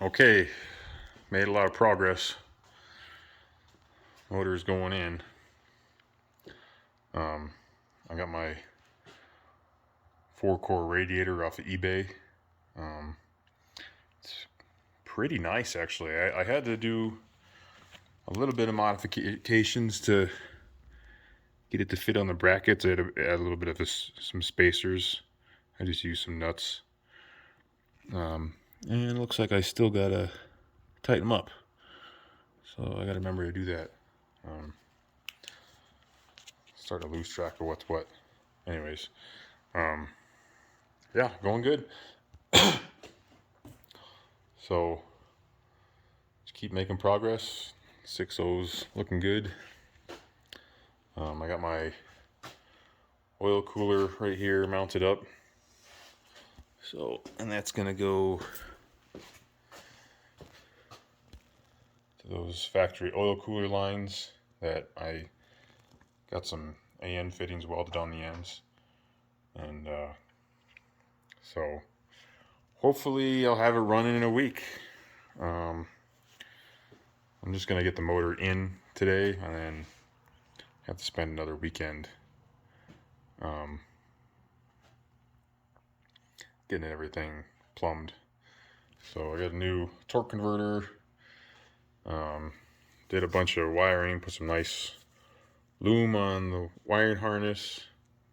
Okay, made a lot of progress. Motor's going in. I got my 4-core radiator off of eBay. It's pretty nice actually. I had to do a little bit of modifications to get it to fit on the brackets. I had to add a little bit of some spacers. I just used some nuts. And it looks like I still gotta tighten them up. So I gotta remember to do that. Start to lose track of what's what. Anyways, yeah, going good. So just keep making progress. 6.0's looking good. I got my oil cooler right here mounted up. So, and that's gonna go to those factory oil cooler lines that I got some AN fittings welded on the ends. And so hopefully I'll have it running in a week. I'm just gonna get the motor in today and then have to spend another weekend getting everything plumbed. So I got a new torque converter, did a bunch of wiring, put some nice loom on the wiring harness.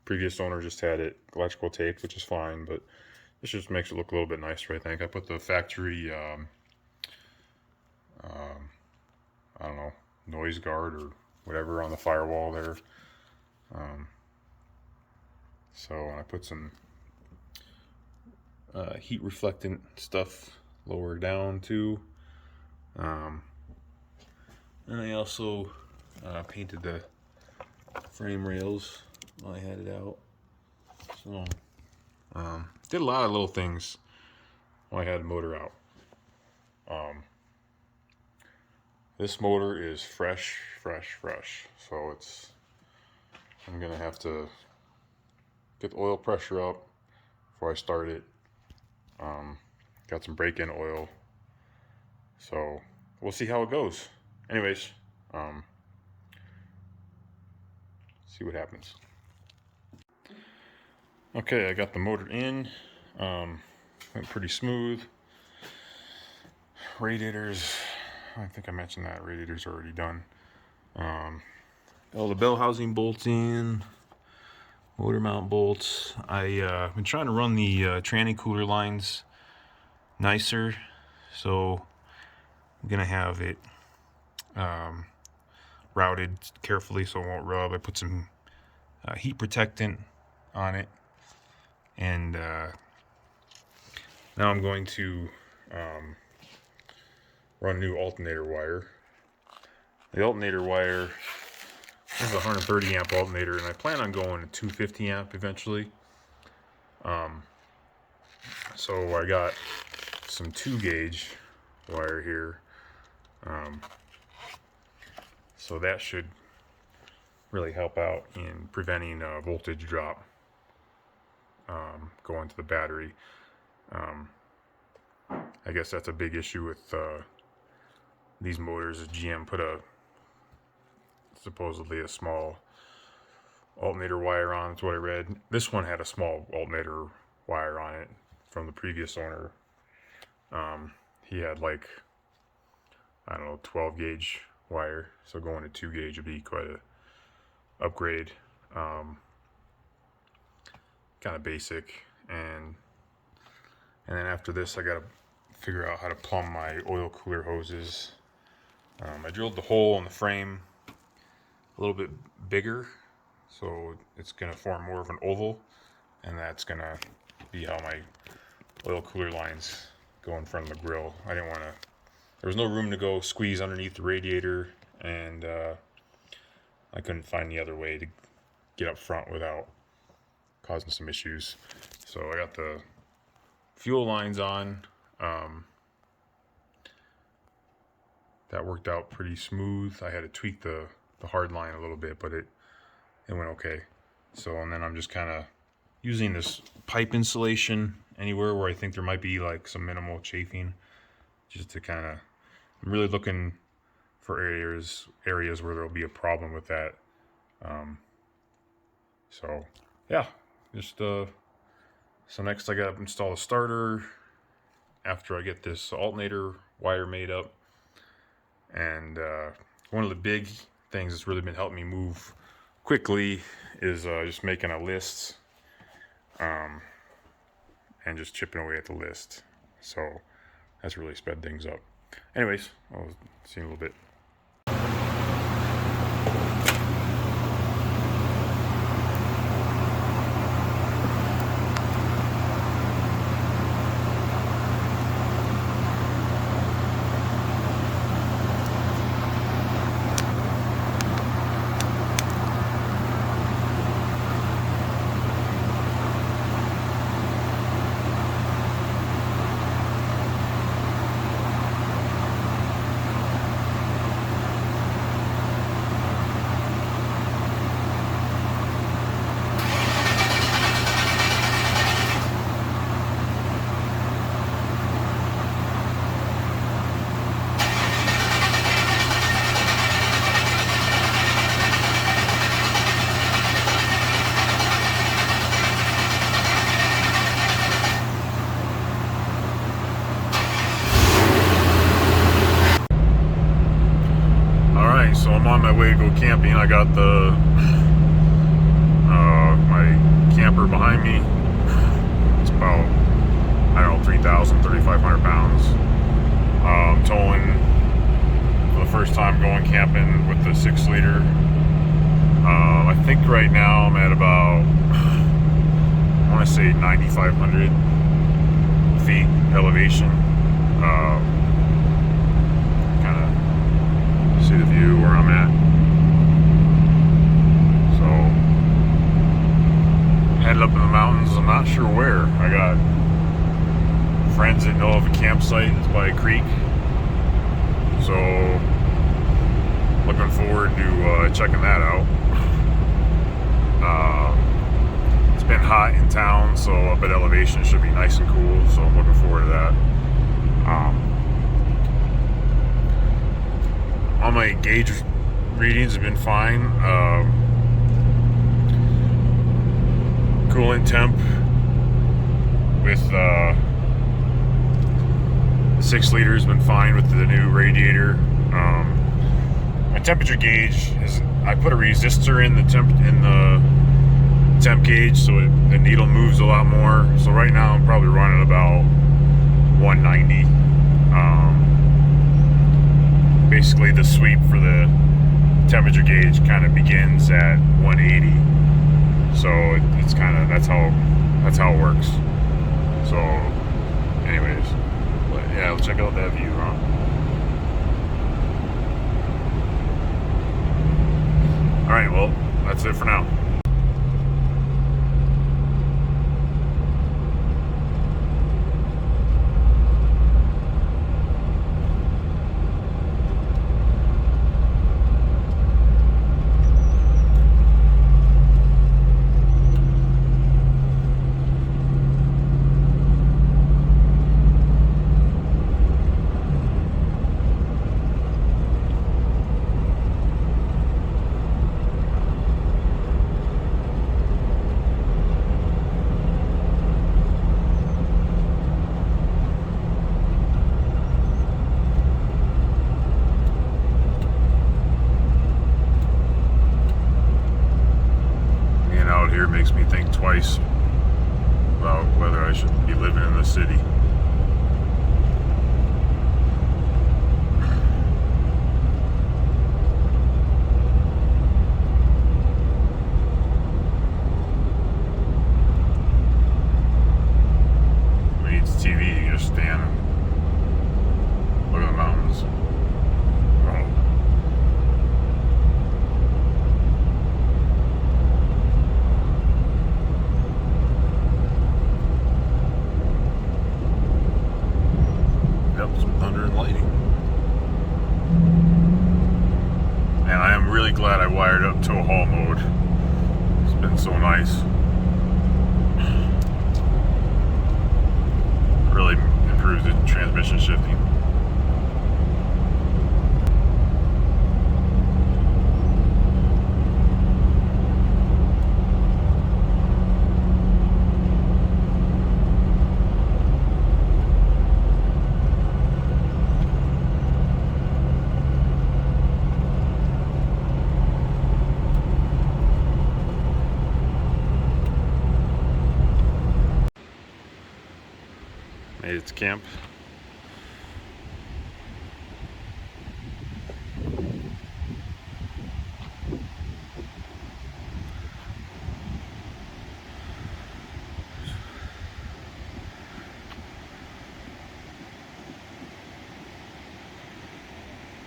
Previous owner just had it electrical taped, which is fine, but this just makes it look a little bit nicer, I think. I put the factory I don't know, noise guard or whatever on the firewall there. So I put some heat reflectant stuff lower down too. And I also painted the frame rails while I had it out. So did a lot of little things while I had the motor out. This motor is fresh. So I'm gonna have to get the oil pressure up before I start it. Got some break-in oil. So we'll see how it goes. Anyways, see what happens. Okay, I got the motor in. Went pretty smooth. Radiators, I think I mentioned that. Radiators are already done. All the bell housing bolts in. Motor mount bolts. I've been trying to run the tranny cooler lines nicer. So I'm going to have it routed carefully so it won't rub. I put some heat protectant on it. And now I'm going to run new alternator wire. The alternator wire is a 130 amp alternator, and I plan on going to 250 amp eventually. So I got some 2 gauge wire here. So that should really help out in preventing a voltage drop going to the battery. I guess that's a big issue with these motors. GM put supposedly a small alternator wire on. That's what I read. This one had a small alternator wire on it from the previous owner. He had like, I don't know, 12 gauge wire. So going to 2 gauge would be quite a upgrade. Kind of basic. And then after this, I gotta figure out how to plumb my oil cooler hoses. I drilled the hole in the frame a little bit bigger, so it's gonna form more of an oval, and that's gonna be how my oil cooler lines go in front of the grill. I didn't want to, there was no room to go squeeze underneath the radiator, and I couldn't find the other way to get up front without causing some issues. So I got the fuel lines on. That worked out pretty smooth. I had to tweak the hard line a little bit, but it went okay. So, and then I'm just kind of using this pipe insulation anywhere where I think there might be like some minimal chafing. just to kind of, I'm really looking for areas where there'll be a problem with that. So yeah, just so next I got to install a starter after I get this alternator wire made up. And one of the big things that's really been helping me move quickly is just making a list, and just chipping away at the list. So that's really sped things up. Anyways, I'll see you in a little bit. So I'm on my way to go camping. I got the my camper behind me. It's about, I don't know, 3,500 pounds. I'm towing for the first time going camping with the 6-liter. I think right now I'm at about, I want to say 9,500 feet elevation. See the view where I'm at. So headed up in the mountains. I'm not sure where. I got friends that know of a campsite that's by a creek, so looking forward to checking that out. It's been hot in town, so up at elevation should be nice and cool, so I'm looking forward to that. All my gauge readings have been fine. Coolant temp with 6-liter has been fine with the new radiator. My temperature gauge is, I put a resistor in the temp gauge, so the needle moves a lot more. So right now I'm probably running about 190. Basically the sweep for the temperature gauge kind of begins at 180, so it's kind of, that's how it works. So anyways, but yeah, let's check out that view, huh? All right, well, that's it for now. Here makes me think twice about whether I should be living in the city. When you need TV, you just stand and look at the mountains. Some thunder and lightning. And I am really glad I wired up tow haul mode. It's been so nice. Really improves the transmission shifting. Made it to camp.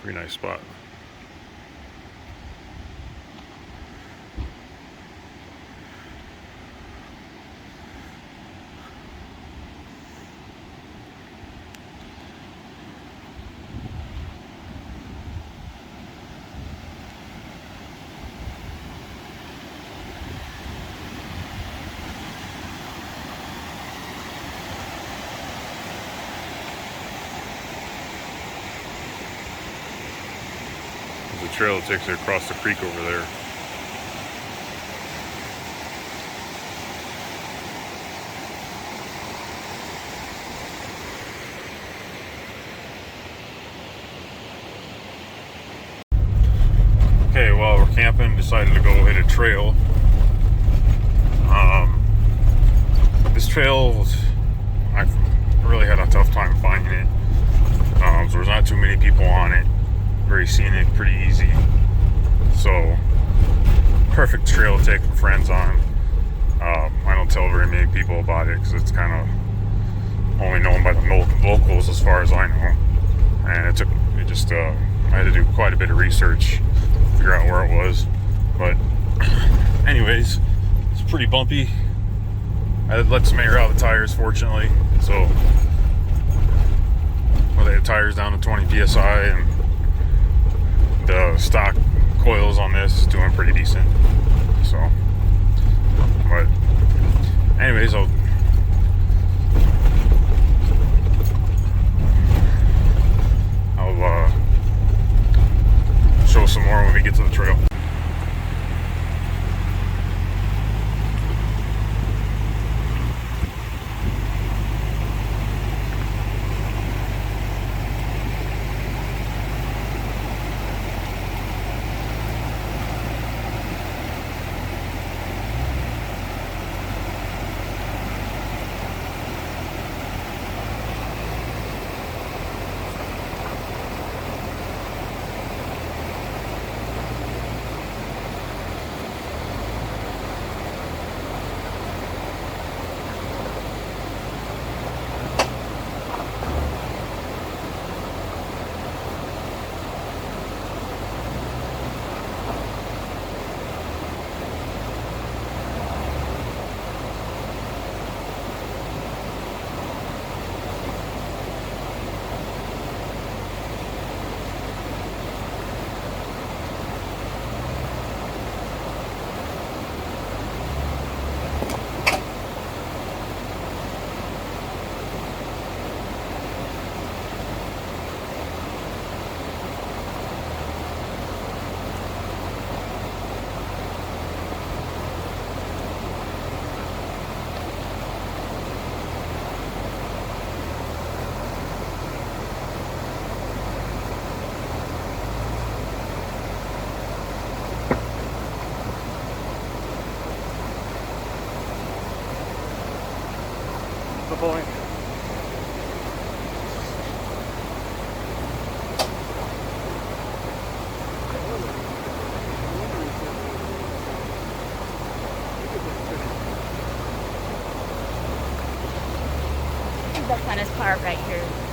Pretty nice spot. The trail that takes you across the creek over there. Okay, while we're camping, decided to go hit a trail. This trail, I really had a tough time finding it. So there's not too many people on it. Very scenic, pretty easy. So, perfect trail to take friends on. I don't tell very many people about it because it's kind of only known by the locals as far as I know. And I had to do quite a bit of research to figure out where it was. But anyways, it's pretty bumpy. I let some air out of the tires, fortunately. So, well, they had tires down to 20 psi, and the stock coils on this is doing pretty decent. So, but anyways, I'll show some more when we get to the trail. The point. The funnest part right here.